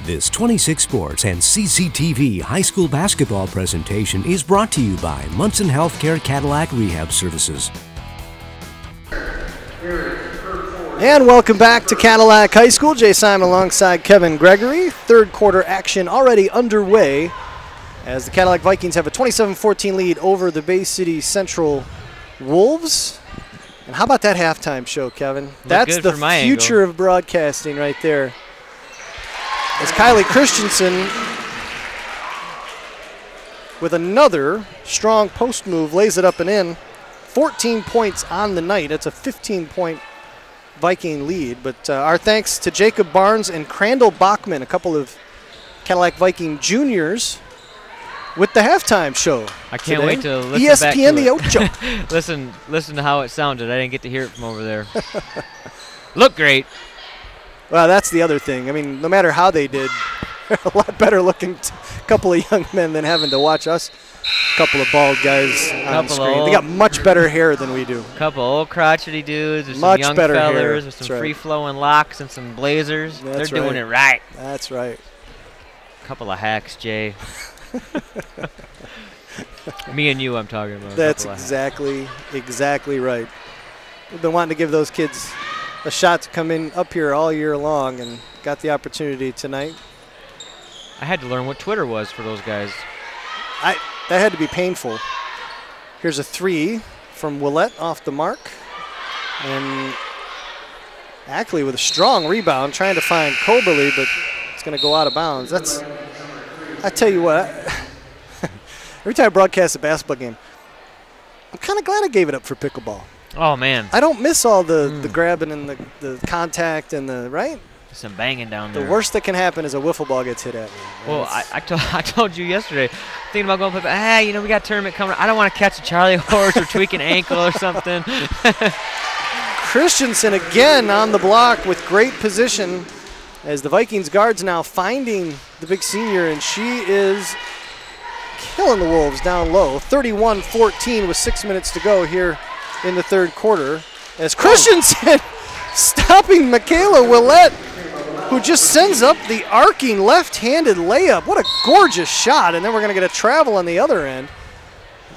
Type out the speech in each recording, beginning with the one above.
This 26 Sports and CCTV high school basketball presentation is brought to you by Munson Healthcare Cadillac Rehab Services. And welcome back to Cadillac High School. Jay Simon alongside Kevin Gregory. Third quarter action already underway as the Cadillac Vikings have a 27-14 lead over the Bay City Central Wolves. And how about that halftime show, Kevin? That's the future of broadcasting right there. As Kylie Christensen with another strong post move lays it up and in. 14 points on the night. That's a 15-point Viking lead. But our thanks to Jacob Barnes and Crandall Bachman, a couple of Cadillac Viking juniors, with the halftime show. I can't wait to listen ESPN back to the Ocho. listen to how it sounded. I didn't get to hear it from over there. Look great. Well, that's the other thing. I mean, no matter how they did, they're a lot better looking couple of young men than having to watch us, a couple of bald guys on screen. They got much better hair than we do. Couple old crotchety dudes, with some young fellers with some free-flowing locks and some blazers. They're doing it right. That's right. Couple of hacks, Jay. Me and you, I'm talking about. That's exactly right. We've been wanting to give those kids a shot to come in up here all year long, and got the opportunity tonight. I had to learn what Twitter was for those guys. That had to be painful. Here's a three from Willett off the mark, and Ackley with a strong rebound, trying to find Coberly, but it's going to go out of bounds. I tell you what, every time I broadcast a basketball game, I'm kind of glad I gave it up for pickleball. Oh, man. I don't miss all the grabbing and the contact and right? Some banging down there. The worst that can happen is a wiffle ball gets hit at me. Well, I told you yesterday, thinking about going play, but we got a tournament coming. I don't want to catch a Charlie horse or tweak an ankle or something. Christensen again on the block with great position as the Vikings guards now finding the big senior, and she is killing the Wolves down low. 31-14 with 6 minutes to go here in the third quarter as Christensen stopping Michaela Willett, who just sends up the arcing left-handed layup. What a gorgeous shot, and then we're going to get a travel on the other end.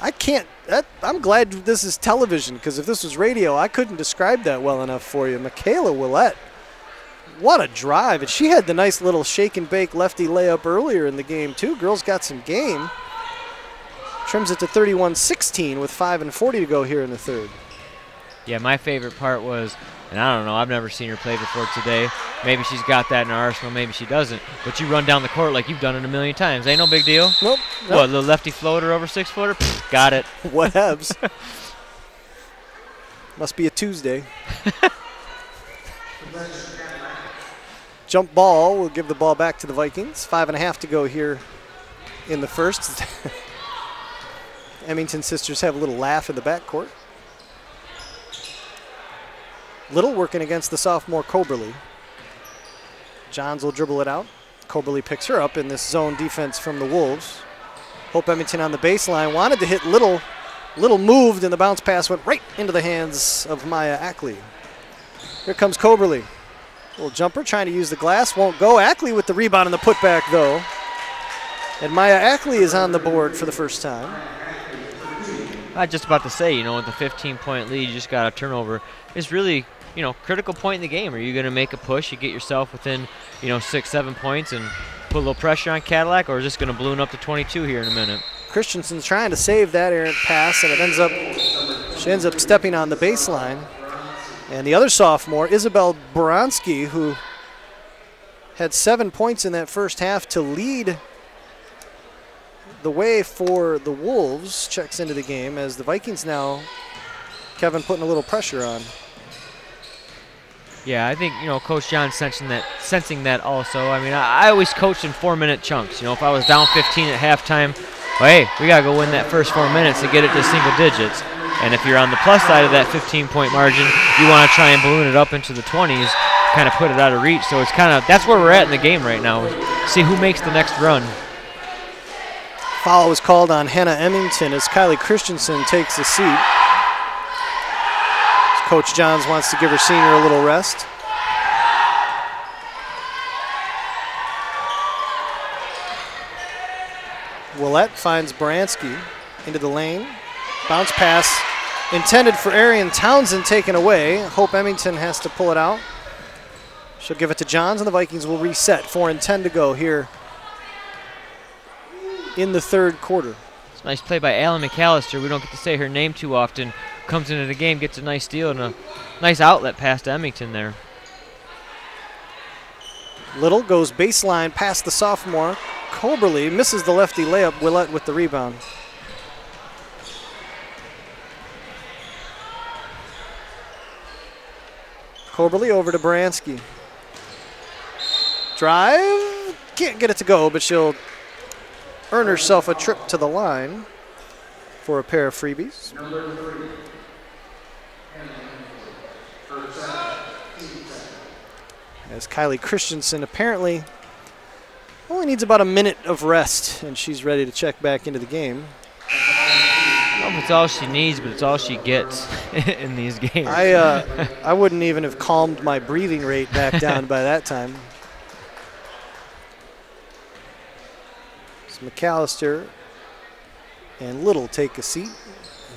I'm glad this is television, because if this was radio, I couldn't describe that well enough for you. Michaela Willett, what a drive. And she had the nice little shake and bake lefty layup earlier in the game, too. Girls got some game. Trims it to 31-16 with 5:40 to go here in the third. Yeah, my favorite part was, and I don't know, I've never seen her play before today. Maybe she's got that in her arsenal, maybe she doesn't. But you run down the court like you've done it a million times. Ain't no big deal. Nope. What, the lefty floater over 6-footer? Got it. Whatevs. Must be a Tuesday. Jump ball will give the ball back to the Vikings. 5.5 to go here in the first. Emmington sisters have a little laugh in the backcourt. Little working against the sophomore Coberly. Johns will dribble it out. Coberly picks her up in this zone defense from the Wolves. Hope Emmington on the baseline wanted to hit Little. Little moved, and the bounce pass went right into the hands of Maya Ackley. Here comes Coberly. Little jumper trying to use the glass, won't go. Ackley with the rebound and the putback though. And Maya Ackley is on the board for the first time. I was just about to say, with the 15-point lead, you just got a turnover. It's really, critical point in the game. Are you going to make a push? You get yourself within, 6-7 points and put a little pressure on Cadillac, or is this going to balloon up to 22 here in a minute? Christensen's trying to save that errant pass, and she ends up stepping on the baseline. And the other sophomore, Isabel Boronsky, who had 7 points in that first half to lead the way for the Wolves, checks into the game as the Vikings now, Kevin, putting a little pressure on. Yeah, I think, Coach John sensing that also. I mean, I always coached in 4-minute chunks. If I was down 15 at halftime, well, hey, we got to go win that first 4 minutes to get it to single digits. And if you're on the plus side of that 15-point margin, you want to try and balloon it up into the 20s, kind of put it out of reach. So it's that's where we're at in the game right now. See who makes the next run. Foul was called on Hannah Emmington as Kylie Christensen takes a seat. Coach Johns wants to give her senior a little rest. Willett finds Bransky into the lane. Bounce pass intended for Arian Townsend, taken away. Hope Emmington has to pull it out. She'll give it to Johns, and the Vikings will reset. 4:10 to go here in the third quarter. It's a nice play by Alan McAllister. We don't get to say her name too often. Comes into the game, gets a nice steal, and a nice outlet pass to Emmington there. Little goes baseline past the sophomore. Coberly misses the lefty layup. Willett with the rebound. Coberly over to Bransky. Drive. Can't get it to go, but she'll earn herself a trip to the line for a pair of freebies. As Kylie Christensen apparently only needs about a minute of rest, and she's ready to check back into the game. I don't know if it's all she needs, but it's all she gets in these games. I wouldn't even have calmed my breathing rate back down by that time. So McAllister and Little take a seat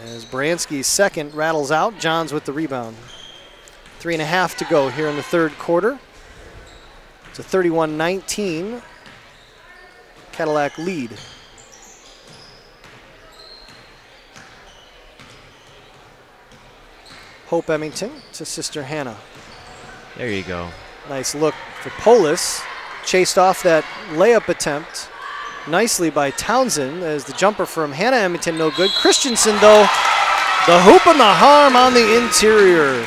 as Bransky's second rattles out. Johns with the rebound. 3.5 to go here in the third quarter. It's a 31-19 Cadillac lead. Hope Emmington to Sister Hannah. There you go. Nice look for Polis. Chased off that layup attempt nicely by Townsend as the jumper from Hannah Emmington no good. Christensen though, the hoop and the harm on the interior.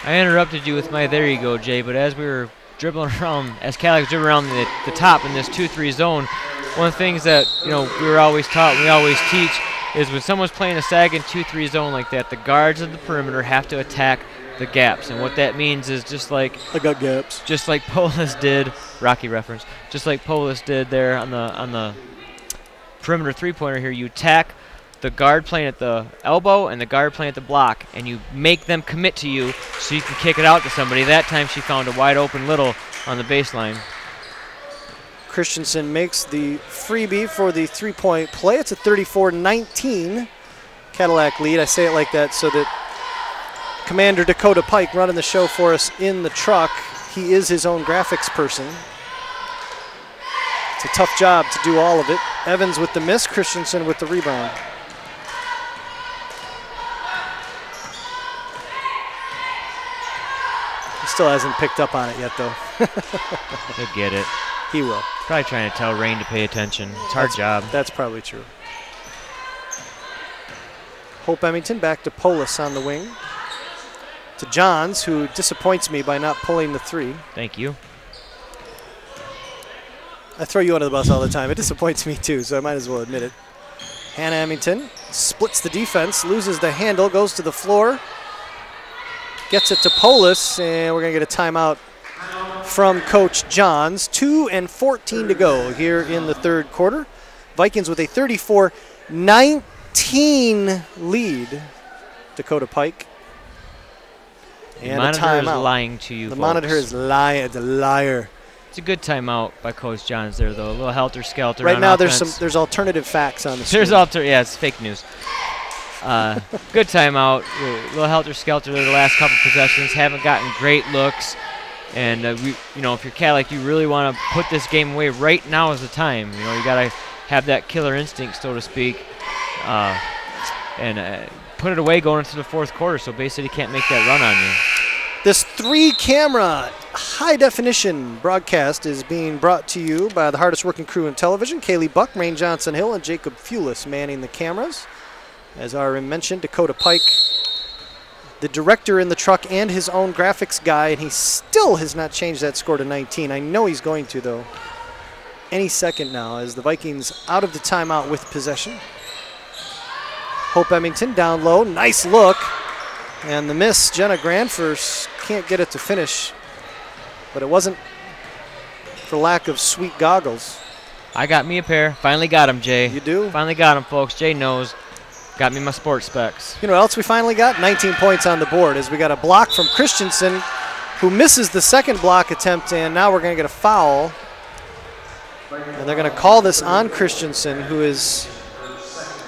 I interrupted you with my there you go, Jay, but as we were dribbling around, as Cadillac dribbling around the top in this 2-3 zone, one of the things that we were always taught, we always teach, is when someone's playing a sagging 2-3 zone like that, the guards of the perimeter have to attack the gaps. And what that means is just like I got gaps. Just like Polis did, Rocky reference, just like Polis did there on the perimeter three-pointer here, you attack the guard playing at the elbow and the guard playing at the block, and you make them commit to you so you can kick it out to somebody. That time she found a wide open Little on the baseline. Christensen makes the freebie for the three-point play. It's a 34-19 Cadillac lead. I say it like that so that Commander Dakota Pike running the show for us in the truck. He is his own graphics person. It's a tough job to do all of it. Evans with the miss, Christensen with the rebound. He still hasn't picked up on it yet, though. He'll get it. He will. Probably trying to tell Rain to pay attention. It's our job. That's probably true. Hope Emmington back to Polis on the wing. To Johns, who disappoints me by not pulling the three. Thank you. I throw you under the bus all the time. It disappoints me too, so I might as well admit it. Hannah Emmington splits the defense, loses the handle, goes to the floor, gets it to Polis, and we're going to get a timeout from Coach Johns. 2:14 to go here in the third quarter. Vikings with a 34-19 lead. Dakota Pike. And the monitor a timeout. is lying to you, The folks. monitor is lying. It's a liar. It's a good timeout by Coach Johns there, though. A little helter-skelter. Right on now, offense. there's alternative facts on the screen. Yeah, it's fake news. Good timeout. A little helter-skelter there the last couple possessions. Haven't gotten great looks. And, if you're Cadillac, you really want to put this game away. Right now is the time. You got to have that killer instinct, so to speak, and put it away going into the fourth quarter so Bay City can't make that run on you. This 3-camera high-definition broadcast is being brought to you by the hardest working crew in television, Kaylee Buck, Rain Johnson-Hill, and Jacob Fulis manning the cameras. As I mentioned, Dakota Pike, the director in the truck and his own graphics guy, and he still has not changed that score to 19. I know he's going to, though, any second now as the Vikings out of the timeout with possession. Hope Emmington down low, nice look. And the miss, Jenna Granfers can't get it to finish, but it wasn't for lack of sweet goggles. I got me a pair. Finally got them, Jay. You do? Finally got them, folks. Jay knows. Got me my sports specs. You know what else we finally got? 19 points on the board as we got a block from Christensen, who misses the second block attempt, and now we're going to get a foul And they're going to call this on Christensen, who is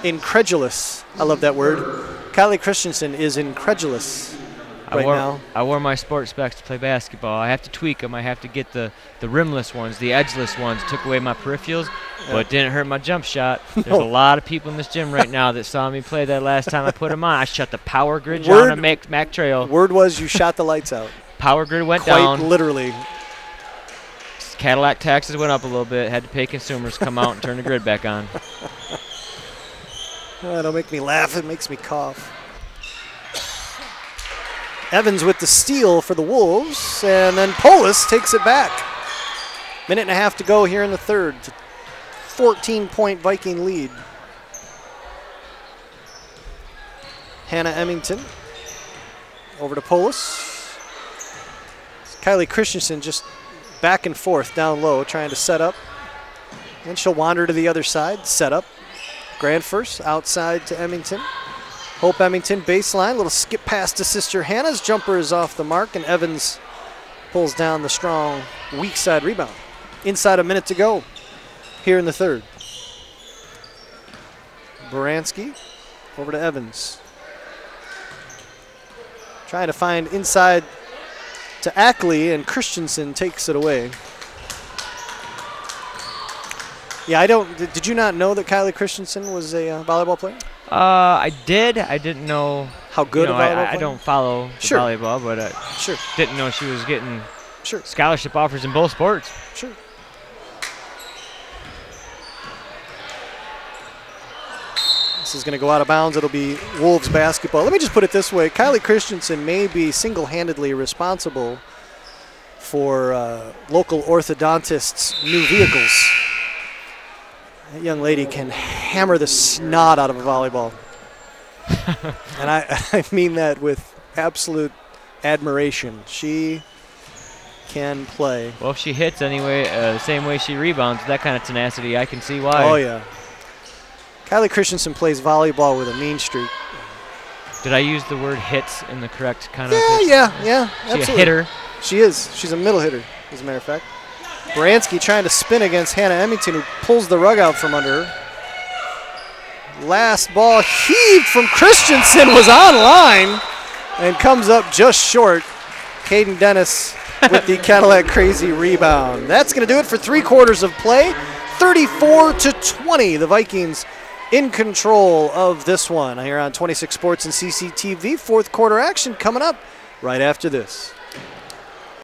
incredulous. I love that word. Kylie Christensen is incredulous right now. I wore my sports specs to play basketball. I have to tweak them. I have to get the rimless ones, the edgeless ones. Took away my peripherals, but it didn't hurt my jump shot. There's a lot of people in this gym right now that saw me play that last time I put them on. I shut the power grid on a Mac Trail. Word was you shot the lights out. Power grid went down. Quite literally. Cadillac taxes went up a little bit. Had to pay consumers come out and turn the grid back on. Don't make me laugh. It makes me cough. Evans with the steal for the Wolves, and then Polis takes it back. Minute and a half to go here in the third. 14-point Viking lead. Hannah Emmington over to Polis. Kylie Christensen just back and forth down low, trying to set up. Then she'll wander to the other side, set up. Grandfirst outside to Emmington. Hope Emmington baseline, little skip pass to sister Hannah's jumper is off the mark, and Evans pulls down the strong weak side rebound. Inside a minute to go here in the third. Baranski over to Evans. Trying to find inside to Ackley, and Christensen takes it away. Yeah, did you not know that Kylie Christensen was a volleyball player? I did. I didn't know. How good a volleyball player? I don't follow volleyball, but didn't know she was getting scholarship offers in both sports. Sure. This is going to go out of bounds. It'll be Wolves basketball. Let me just put it this way. Kylie Christensen may be single-handedly responsible for local orthodontists' new vehicles. That young lady can hammer the snot out of a volleyball. And I mean that with absolute admiration. She can play. Well, if she hits anyway, the same way she rebounds, with that kind of tenacity, I can see why. Oh, yeah. Kylie Christensen plays volleyball with a mean streak. Did I use the word hits in the correct connotation? Yeah, absolutely. She's a hitter. She is. She's a middle hitter, as a matter of fact. Baranski trying to spin against Hannah Emmington, who pulls the rug out from under her. Last ball heaved from Christensen was online and comes up just short. Caden Dennis with the Cadillac Crazy rebound. That's going to do it for 3 quarters of play. 34-20. The Vikings in control of this one here on 26 Sports and CCTV. Fourth quarter action coming up right after this.